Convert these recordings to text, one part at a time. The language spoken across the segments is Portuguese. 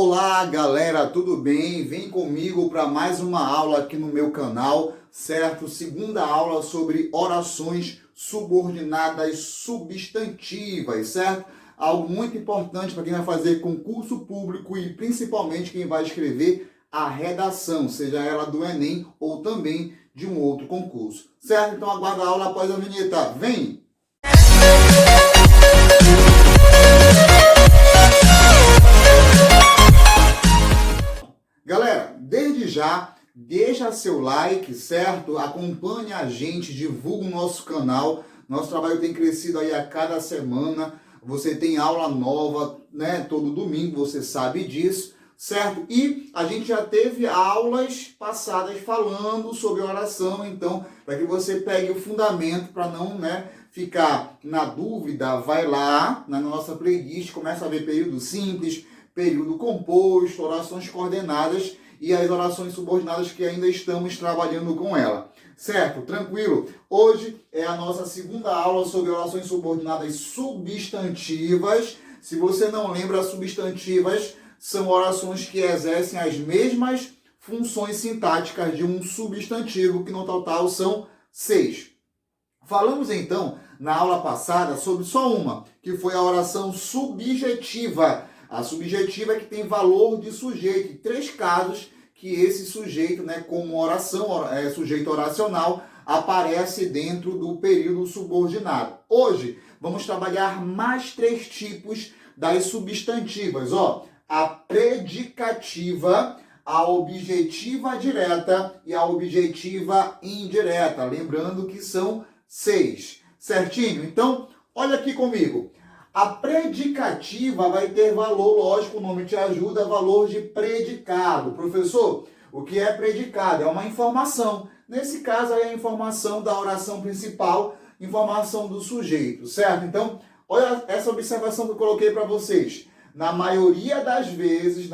Olá galera, tudo bem? Vem comigo para mais uma aula aqui no meu canal, certo? Segunda aula sobre orações subordinadas substantivas, certo? Algo muito importante para quem vai fazer concurso público e principalmente quem vai escrever a redação, seja ela do Enem ou também de um outro concurso, certo? Então aguarda a aula após a vinheta. Vem! Galera, desde já, deixa seu like, certo? Acompanhe a gente, divulga o nosso canal. Nosso trabalho tem crescido aí a cada semana. Você tem aula nova, né? Todo domingo, você sabe disso, certo? E a gente já teve aulas passadas falando sobre oração, então, para que você pegue o fundamento, para não, ficar na dúvida, vai lá na nossa playlist, começa a ver período simples, período composto, orações coordenadas e as orações subordinadas que ainda estamos trabalhando com ela. Certo? Tranquilo? Hoje é a nossa segunda aula sobre orações subordinadas substantivas. Se você não lembra, substantivas são orações que exercem as mesmas funções sintáticas de um substantivo, que no total são 6. Falamos então, na aula passada, sobre só uma, que foi a oração subjetiva. A subjetiva é que tem valor de sujeito. Em 3 casos que esse sujeito, como oração, sujeito oracional, aparece dentro do período subordinado. Hoje, vamos trabalhar mais 3 tipos das substantivas. A predicativa, a objetiva direta e a objetiva indireta. Lembrando que são 6. Certinho? Então, olha aqui comigo. A predicativa vai ter valor, lógico, o nome te ajuda, valor de predicado. Professor, o que é predicado? É uma informação. Nesse caso, é a informação da oração principal, informação do sujeito, certo? Então, olha essa observação que eu coloquei para vocês. Na maioria das vezes,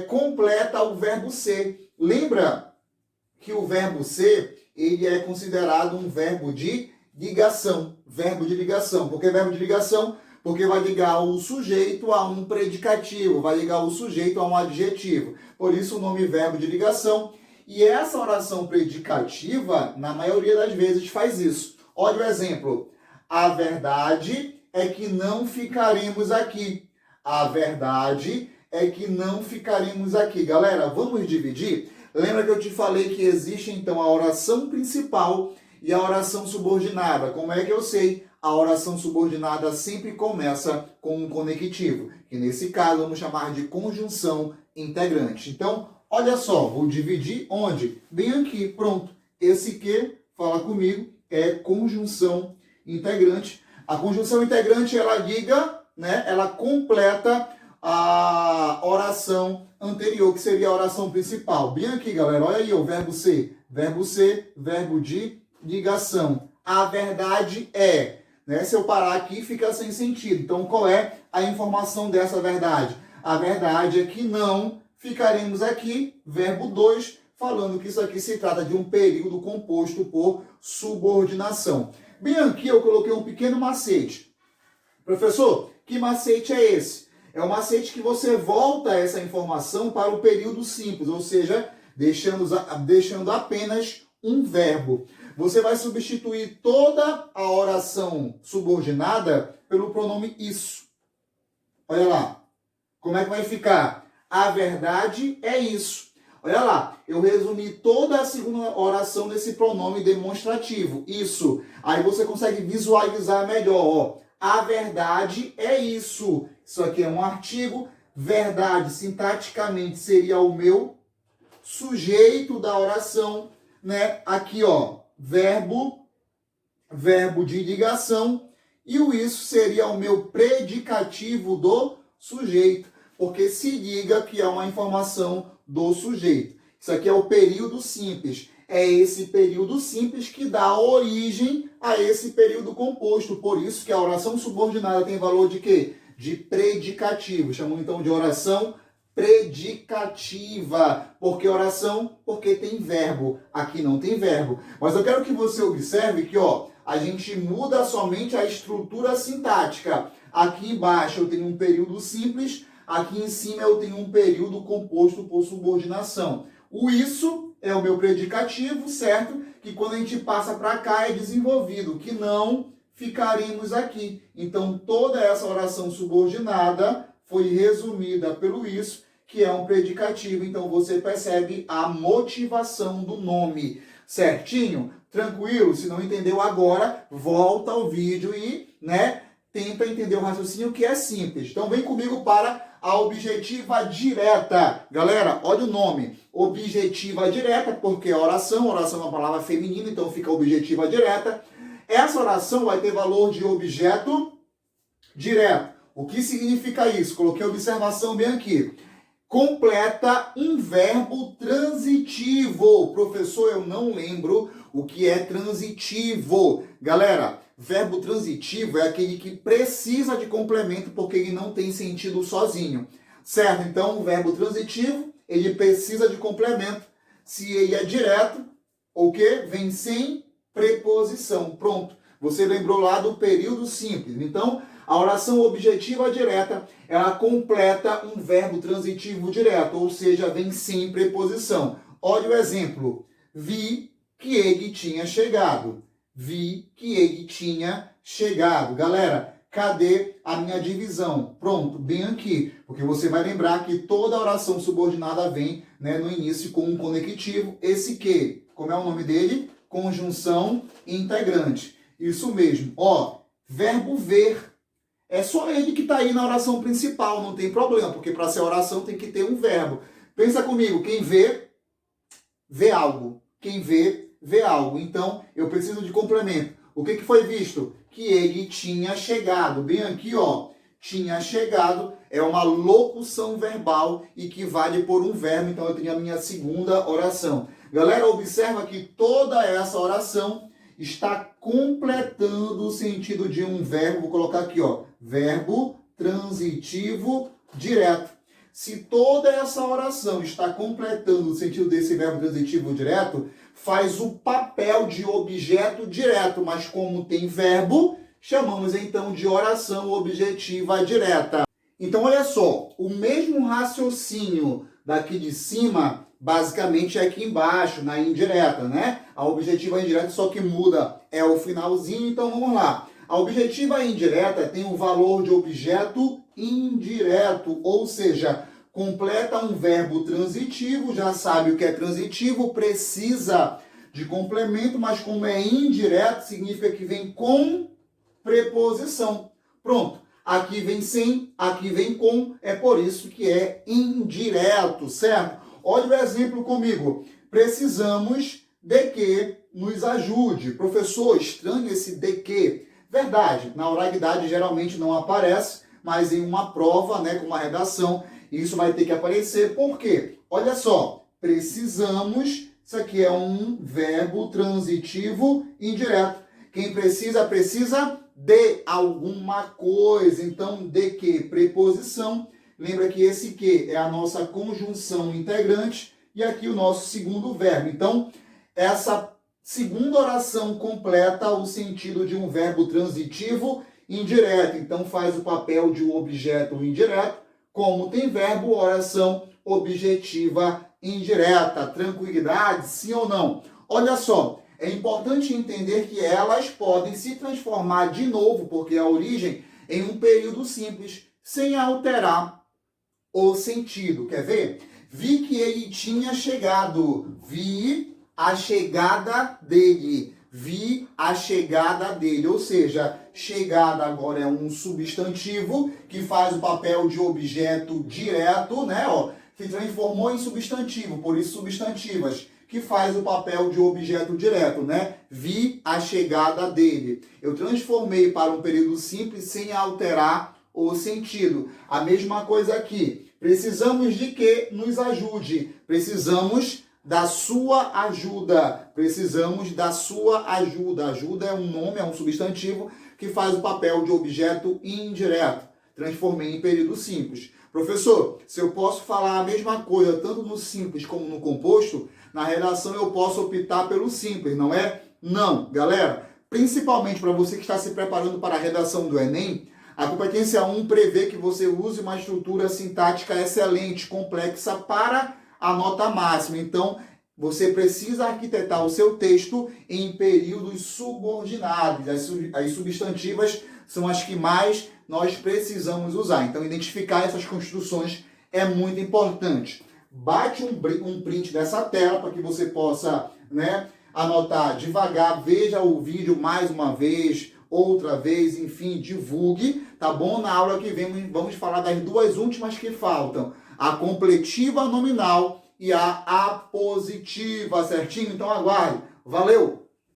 completa o verbo ser. Lembra que o verbo ser, ele é considerado um verbo de ligação. Verbo de ligação. Por que verbo de ligação? Porque vai ligar o sujeito a um predicativo, vai ligar o sujeito a um adjetivo. Por isso o nome verbo de ligação. E essa oração predicativa, na maioria das vezes, faz isso. Olha o exemplo. A verdade é que não ficaremos aqui. A verdade é que não ficaremos aqui. Galera, vamos dividir? Lembra que eu te falei que existe, então, a oração principal e a oração subordinada. Como é que eu sei? A oração subordinada sempre começa com um conectivo, que nesse caso vamos chamar de conjunção integrante. Então, olha só, vou dividir onde? Bem aqui, pronto. Esse que, fala comigo, é conjunção integrante. A conjunção integrante, ela liga, ela completa a oração anterior, que seria a oração principal. Bem aqui, galera, olha aí o verbo ser, verbo de ligação. A verdade é, se eu parar aqui fica sem sentido. Então qual é a informação dessa verdade? A verdade é que não ficaremos aqui, verbo 2, falando que isso aqui se trata de um período composto por subordinação. Bem aqui eu coloquei um pequeno macete. Professor, que macete é esse? É o macete que você volta essa informação para o período simples, ou seja, deixando apenas um verbo. Você vai substituir toda a oração subordinada pelo pronome isso. Olha lá. Como é que vai ficar? A verdade é isso. Olha lá. Eu resumi toda a segunda oração nesse pronome demonstrativo. Isso. Aí você consegue visualizar melhor. A verdade é isso. Isso aqui é um artigo. Verdade, sintaticamente, seria o meu sujeito da oração. Aqui, verbo de ligação, e o isso seria o meu predicativo do sujeito, porque se liga que é uma informação do sujeito. Isso aqui é o período simples. É esse período simples que dá origem a esse período composto. Por isso que a oração subordinada tem valor de quê? De predicativo. Chamamos então de oração predicativa. Por que oração? Porque tem verbo. Aqui não tem verbo. Mas eu quero que você observe que a gente muda somente a estrutura sintática. Aqui embaixo eu tenho um período simples, aqui em cima eu tenho um período composto por subordinação. O isso é o meu predicativo, certo? Que quando a gente passa para cá é desenvolvido, que não ficaríamos aqui. Então, toda essa oração subordinada foi resumida pelo isso, que é um predicativo. Então, você percebe a motivação do nome. Certinho? Tranquilo? Se não entendeu agora, volta ao vídeo e, tenta entender o raciocínio, que é simples. Então, vem comigo para a objetiva direta. Galera, olha o nome. Objetiva direta, porque é oração é uma palavra feminina, então fica objetiva direta. Essa oração vai ter valor de objeto direto. O que significa isso? Coloquei a observação bem aqui. Completa um verbo transitivo. Professor, eu não lembro o que é transitivo. Galera, verbo transitivo é aquele que precisa de complemento porque ele não tem sentido sozinho. Certo? Então, o verbo transitivo, ele precisa de complemento. Se ele é direto, o quê? Vem sem preposição. Pronto. Você lembrou lá do período simples. Então, a oração objetiva direta, ela completa um verbo transitivo direto, ou seja, vem sem preposição. Olha o exemplo. Vi que ele tinha chegado. Vi que ele tinha chegado. Galera, cadê a minha divisão? Pronto, bem aqui. Porque você vai lembrar que toda oração subordinada vem no início com um conectivo. Esse que, como é o nome dele? Conjunção integrante. Isso mesmo. Ó, verbo ver. É só ele que está aí na oração principal, não tem problema, porque para ser oração tem que ter um verbo. Pensa comigo, quem vê, vê algo. Quem vê, vê algo. Então, eu preciso de complemento. O que foi visto? Que ele tinha chegado. Bem aqui, ó, tinha chegado é uma locução verbal e que vale por um verbo. Então, eu tenho a minha segunda oração. Galera, observa que toda essa oração está completando o sentido de um verbo. Vou colocar aqui, ó, verbo transitivo direto. Se toda essa oração está completando o sentido desse verbo transitivo direto, faz o papel de objeto direto, mas como tem verbo, chamamos então de oração objetiva direta. Então, olha só, o mesmo raciocínio daqui de cima, basicamente é aqui embaixo, na indireta, A objetiva indireta, só que muda é o finalzinho, então vamos lá. A objetiva indireta tem o valor de objeto indireto, ou seja, completa um verbo transitivo, já sabe o que é transitivo, precisa de complemento, mas como é indireto, significa que vem com preposição. Pronto. Aqui vem sem, aqui vem com, é por isso que é indireto, certo? Olha o exemplo comigo. Precisamos de que nos ajude. Professor, estranho esse de que. Verdade, na oralidade geralmente não aparece, mas em uma prova, com uma redação, isso vai ter que aparecer. Por quê? Olha só, precisamos, isso aqui é um verbo transitivo indireto. Quem precisa, precisa de alguma coisa. Então, de que? Preposição. Lembra que esse que é a nossa conjunção integrante e aqui o nosso segundo verbo. Então, essa segunda oração completa o sentido de um verbo transitivo indireto. Então, faz o papel de um objeto indireto. Como tem verbo, oração objetiva indireta. Tranquilidade, sim ou não? Olha só, é importante entender que elas podem se transformar de novo, porque a origem em um período simples, sem alterar o sentido. Quer ver? Vi que ele tinha chegado. Vi a chegada dele. Vi a chegada dele. Ou seja, chegada agora é um substantivo que faz o papel de objeto direto, Se transformou em substantivo, por isso substantivas, que faz o papel de objeto direto, Vi a chegada dele. Eu transformei para um período simples sem alterar o sentido. A mesma coisa aqui. Precisamos de que nos ajude. Precisamos da sua ajuda. Precisamos da sua ajuda. Ajuda é um nome, é um substantivo que faz o papel de objeto indireto. Transformei em período simples. Professor, se eu posso falar a mesma coisa tanto no simples como no composto, na redação eu posso optar pelo simples, não é? Não, galera. Principalmente para você que está se preparando para a redação do Enem, A competência 1 prevê que você use uma estrutura sintática excelente, complexa para a nota máxima. Então, você precisa arquitetar o seu texto em períodos subordinados. As substantivas são as que mais nós precisamos usar. Então, identificar essas construções é muito importante. Bate um print dessa tela para que você possa, né, anotar devagar, veja o vídeo mais uma vez, outra vez, enfim, divulgue, tá bom? Na aula que vem vamos falar das duas últimas que faltam, a completiva nominal e a apositiva, certinho? Então aguarde. Valeu!